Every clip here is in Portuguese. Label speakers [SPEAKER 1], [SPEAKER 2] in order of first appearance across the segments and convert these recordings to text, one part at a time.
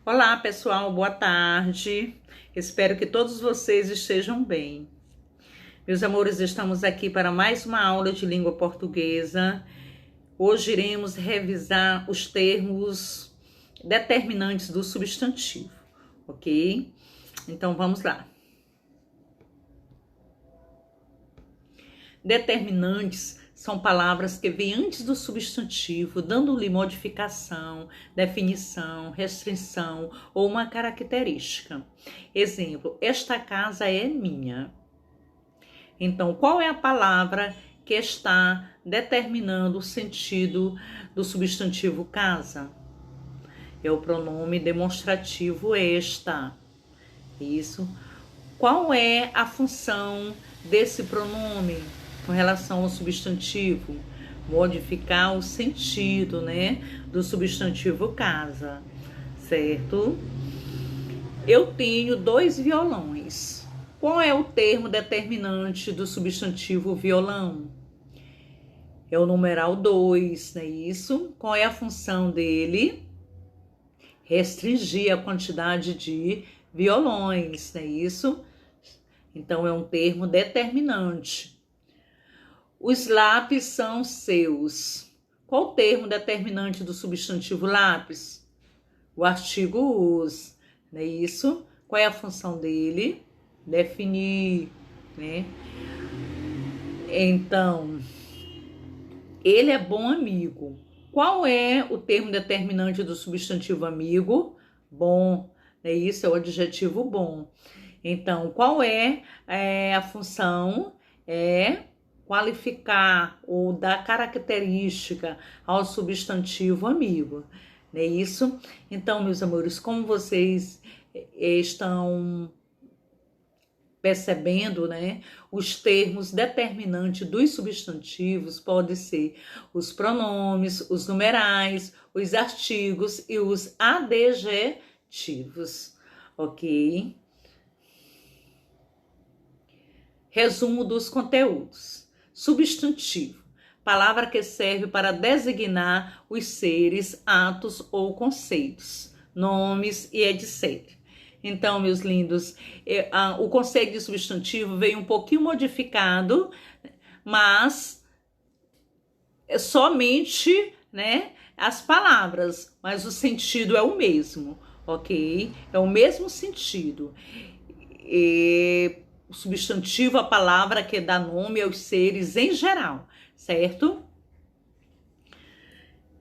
[SPEAKER 1] Olá, pessoal, boa tarde. Espero que todos vocês estejam bem. Meus amores, estamos aqui para mais uma aula de língua portuguesa. Hoje iremos revisar os termos determinantes do substantivo, ok? Então vamos lá. Determinantes são palavras que vêm antes do substantivo, dando-lhe modificação, definição, restrição ou uma característica. Exemplo, esta casa é minha. Então, qual é a palavra que está determinando o sentido do substantivo casa? É o pronome demonstrativo esta. Isso. Qual é a função desse pronome com relação ao substantivo? Modificar o sentido, né, do substantivo casa, certo? Eu tenho 2 violões. Qual é o termo determinante do substantivo violão? É o numeral 2, não é isso? Qual é a função dele? Restringir a quantidade de violões, não é isso? Então, é um termo determinante. Os lápis são seus. Qual o termo determinante do substantivo lápis? O artigo os, não é isso? Qual é a função dele? Definir, né? Então, ele é bom amigo. Qual é o termo determinante do substantivo amigo? Bom, é isso, é o adjetivo bom. Então, qual é a função? É qualificar ou dar característica ao substantivo amigo, não é isso? Então, meus amores, como vocês estão percebendo, né? Os termos determinantes dos substantivos podem ser os pronomes, os numerais, os artigos e os adjetivos, ok? Resumo dos conteúdos. Substantivo, palavra que serve para designar os seres, atos ou conceitos, nomes e etc. Então, meus lindos, o conceito de substantivo veio um pouquinho modificado, mas é somente, né, as palavras, mas o sentido é o mesmo, ok? É o mesmo sentido. O substantivo, a palavra que dá nome aos seres em geral, certo?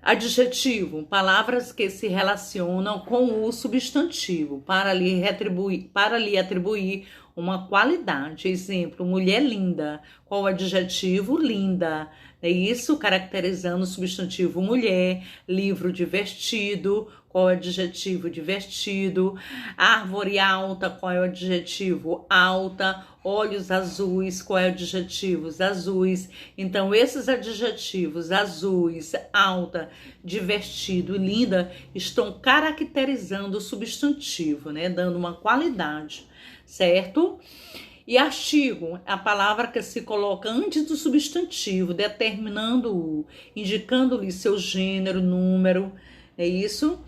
[SPEAKER 1] Adjetivo, palavras que se relacionam com o substantivo para lhe atribuir uma qualidade. Exemplo, mulher linda. Qual o adjetivo? Linda. É isso, caracterizando o substantivo mulher. Livro divertido. Qual é o adjetivo? Divertido. Árvore alta. Qual é o adjetivo? Alta. Olhos azuis. Qual é o adjetivo? Azuis. Então, esses adjetivos, azuis, alta, divertido e linda, estão caracterizando o substantivo, né? Dando uma qualidade, certo? E artigo, a palavra que se coloca antes do substantivo, determinando-o, indicando-lhe seu gênero, número, é isso?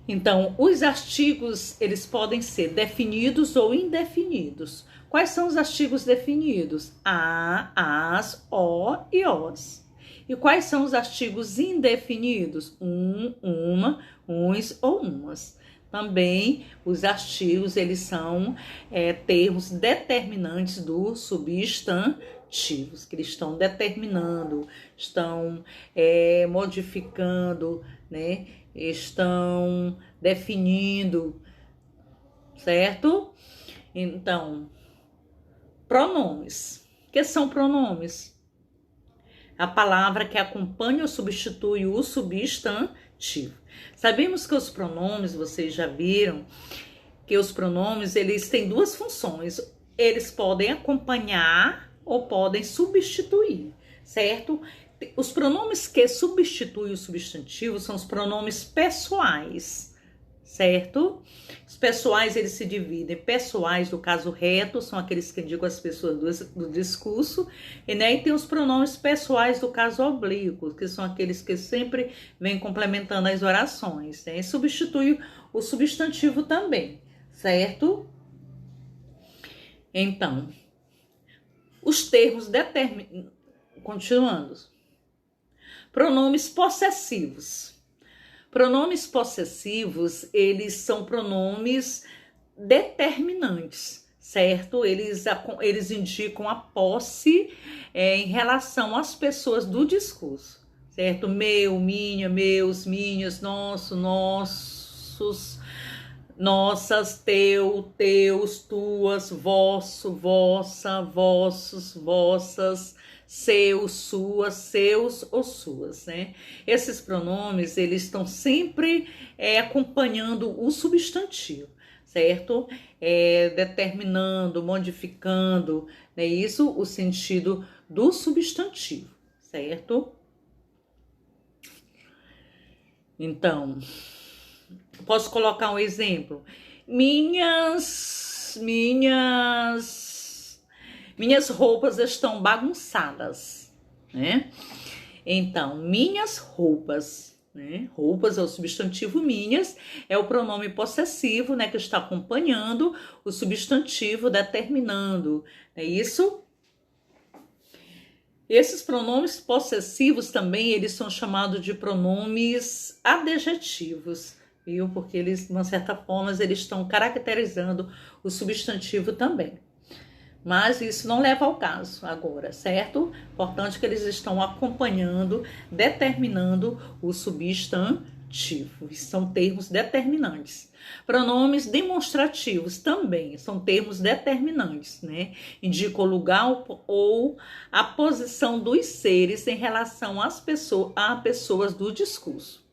[SPEAKER 1] Então, os artigos, eles podem ser definidos ou indefinidos. Quais são os artigos definidos? A, as, o e os. E quais são os artigos indefinidos? Uma, uns ou umas. Também os artigos, eles são termos determinantes do substantivos, que eles estão determinando, estão modificando, né? Estão definindo, certo? Então, pronomes. O que são pronomes? A palavra que acompanha ou substitui o substantivo. Sabemos que os pronomes, vocês já viram, que os pronomes, eles têm 2 funções. Eles podem acompanhar ou podem substituir, certo? Os pronomes que substituem o substantivo são os pronomes pessoais, certo? Os pessoais, eles se dividem. Pessoais, do caso reto, são aqueles que indicam as pessoas do discurso, né? E tem os pronomes pessoais do caso oblíquo, que são aqueles que sempre vêm complementando as orações, né? E substitui o substantivo também, certo? Então, os termos continuando. Pronomes possessivos. Pronomes possessivos, eles são pronomes determinantes, certo? Eles indicam a posse em relação às pessoas do discurso, certo? Meu, minha, meus, minhas, nosso, nossos, nossas, teu, teus, tuas, vosso, vossa, vossos, vossas, seus, suas, seus ou suas, né? Esses pronomes, eles estão sempre acompanhando o substantivo, certo? Determinando, modificando, né? Isso, o sentido do substantivo, certo? Então, posso colocar um exemplo? Minhas roupas estão bagunçadas, né? Então, minhas roupas, né? Roupas é o substantivo minhas, é o pronome possessivo, né? Que está acompanhando o substantivo determinando, é isso? Esses pronomes possessivos também, eles são chamados de pronomes adjetivos, viu? Porque eles, de uma certa forma, eles estão caracterizando o substantivo também. Mas isso não leva ao caso agora, certo? Importante que eles estão acompanhando, determinando o substantivo. São termos determinantes. Pronomes demonstrativos também são termos determinantes, né? Indicam o lugar ou a posição dos seres em relação a pessoas do discurso.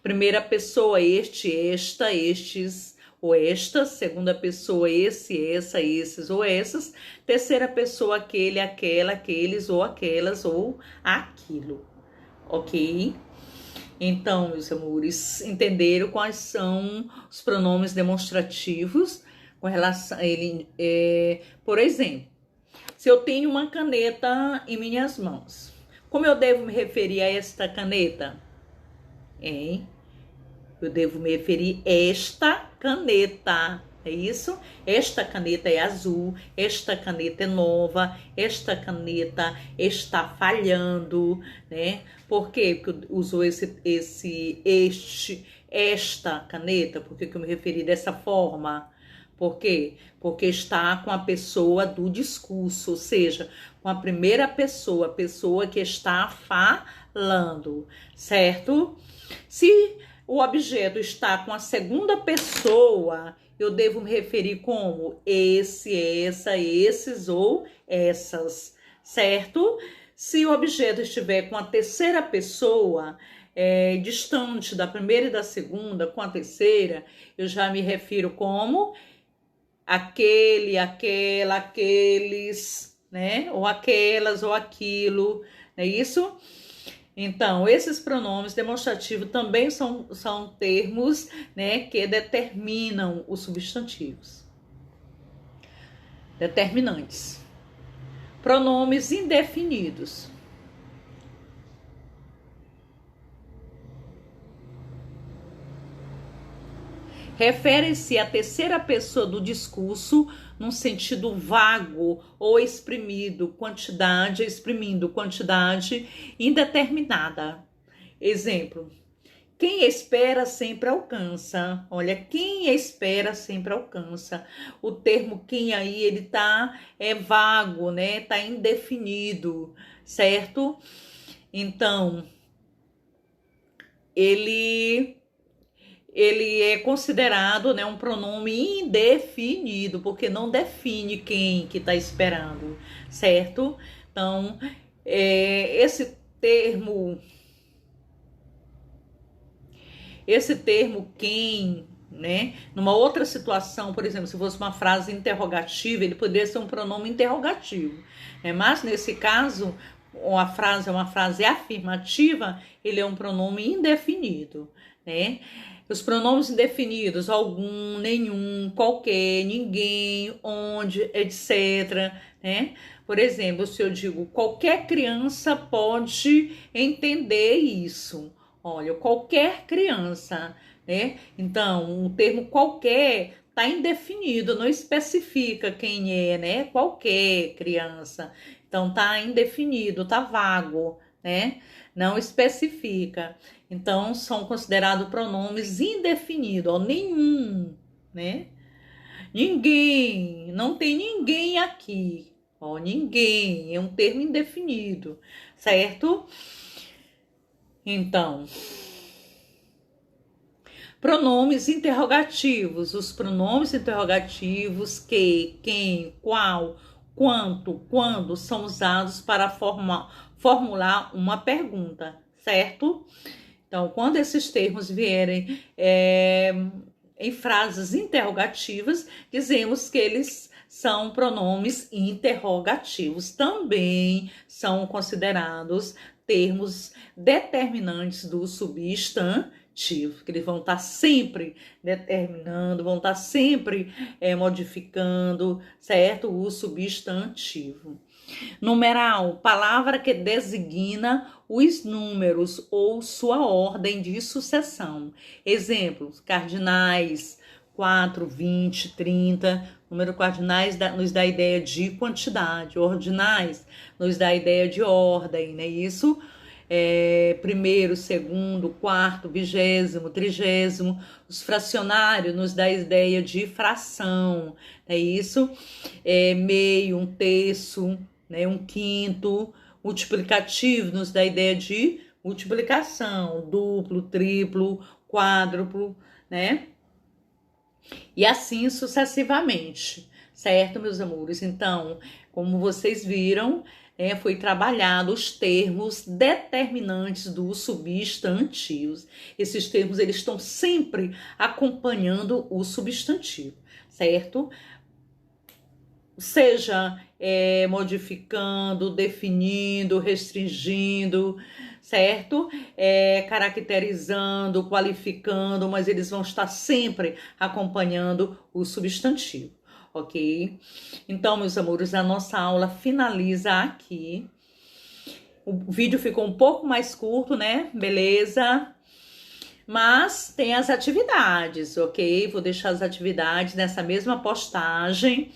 [SPEAKER 1] Primeira pessoa, este, esta, estes ou esta. Segunda pessoa, esse, essa, esses ou essas. Terceira pessoa, aquele, aquela, aqueles ou aquelas ou aquilo. Ok? Então, meus amores, entenderam quais são os pronomes demonstrativos com relação a ele? Por exemplo, se eu tenho uma caneta em minhas mãos, como eu devo me referir a esta caneta? Hein? Eu devo me referir a esta caneta, é isso? Esta caneta é azul, esta caneta é nova, esta caneta está falhando, né? Por quê? Porque usou esta caneta? Por que eu me referi dessa forma? Por quê? Porque está com a pessoa do discurso, ou seja, com a primeira pessoa, a pessoa que está falando, certo? Se o objeto está com a segunda pessoa, eu devo me referir como esse, essa, esses ou essas, certo? Se o objeto estiver com a terceira pessoa, distante da primeira e da segunda, com a terceira, eu já me refiro como aquele, aquela, aqueles, né? Ou aquelas ou aquilo, não é isso? Então, esses pronomes demonstrativos também são termos, né, que determinam os substantivos. Determinantes. Pronomes indefinidos. Refere-se à terceira pessoa do discurso num sentido vago ou exprimindo quantidade indeterminada. Exemplo: quem espera sempre alcança. Olha, quem espera sempre alcança. O termo quem aí, ele tá vago, né? Tá indefinido, certo? Então, ele é considerado, né, um pronome indefinido, porque não define quem que está esperando, certo? Então, esse termo quem, né, numa outra situação, por exemplo, se fosse uma frase interrogativa, ele poderia ser um pronome interrogativo, né? Mas nesse caso, a frase é uma frase afirmativa, ele é um pronome indefinido. né? Os pronomes indefinidos, algum, nenhum, qualquer, ninguém, onde, etc, né? Por exemplo, se eu digo qualquer criança pode entender isso. Olha, qualquer criança, né? Então, o termo qualquer está indefinido, não especifica quem é, né? Qualquer criança. Então, está indefinido, está vago, né? Não especifica. Então, são considerados pronomes indefinidos, ó, nenhum, né? Ninguém, não tem ninguém aqui, ó, ninguém, é um termo indefinido, certo? Então, pronomes interrogativos, os pronomes interrogativos que, quem, qual, quanto, quando são usados para formular uma pergunta, certo? Então, quando esses termos vierem em frases interrogativas, dizemos que eles são pronomes interrogativos. Também são considerados termos determinantes do substantivo, que eles vão estar sempre determinando, vão estar sempre modificando, certo? O substantivo. Numeral, palavra que designa os números ou sua ordem de sucessão. Exemplos, cardinais, 4, 20, 30. Número cardinais nos dá a ideia de quantidade, ordinais nos dá a ideia de ordem, não é isso? Primeiro, segundo, quarto, vigésimo, trigésimo. Os fracionários nos dá a ideia de fração, não é isso? Meio, um terço, né, um quinto. Multiplicativo nos dá a ideia de multiplicação, duplo, triplo, quádruplo, né? E assim sucessivamente, certo, meus amores? Então, como vocês viram, foi trabalhado os termos determinantes dos substantivos. Esses termos, eles estão sempre acompanhando o substantivo, certo? Seja modificando, definindo, restringindo, certo? Caracterizando, qualificando, mas eles vão estar sempre acompanhando o substantivo, ok? Então, meus amores, a nossa aula finaliza aqui. O vídeo ficou um pouco mais curto, né? Beleza? Mas tem as atividades, ok? Vou deixar as atividades nessa mesma postagem.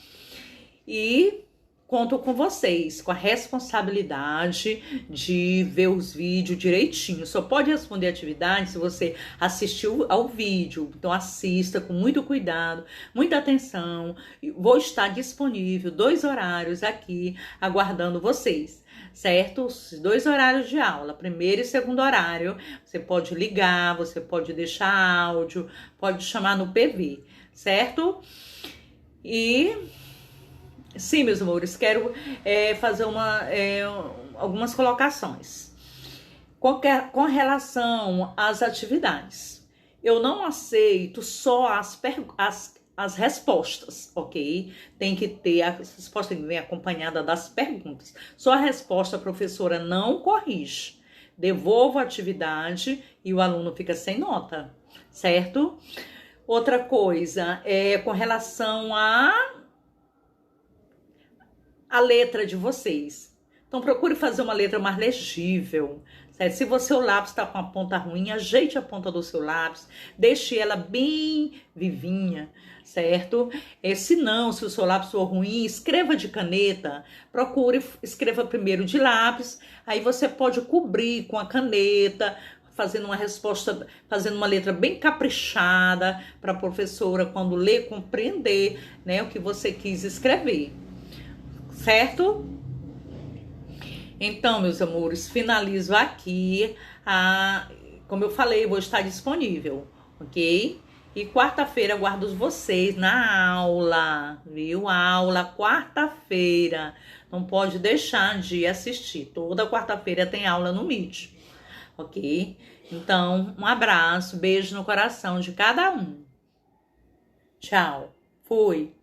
[SPEAKER 1] E conto com vocês, com a responsabilidade de ver os vídeos direitinho. Só pode responder atividade se você assistiu ao vídeo. Então assista com muito cuidado, muita atenção. Vou estar disponível 2 horários aqui aguardando vocês, certo? Os 2 horários de aula, primeiro e segundo horário. Você pode ligar, você pode deixar áudio, pode chamar no PV, certo? E sim, meus amores, quero fazer algumas colocações. Com relação às atividades, eu não aceito só as respostas, ok? Tem que ter a resposta que vem acompanhada das perguntas. Só a resposta a professora não corrige. Devolvo a atividade e o aluno fica sem nota, certo? Outra coisa, com relação a letra de vocês. Então, procure fazer uma letra mais legível, certo? Se você, o lápis está com a ponta ruim, ajeite a ponta do seu lápis, deixe ela bem vivinha, certo? Se não, se o seu lápis for ruim, escreva de caneta, escreva primeiro de lápis, aí você pode cobrir com a caneta, fazendo uma resposta, fazendo uma letra bem caprichada para a professora, quando ler, compreender, né, o que você quis escrever. Certo? Então, meus amores, finalizo aqui. Como eu falei, vou estar disponível, ok? E quarta-feira aguardo vocês na aula, viu? Aula quarta-feira. Não pode deixar de assistir. Toda quarta-feira tem aula no Meet, ok? Então, um abraço, beijo no coração de cada um. Tchau. Fui.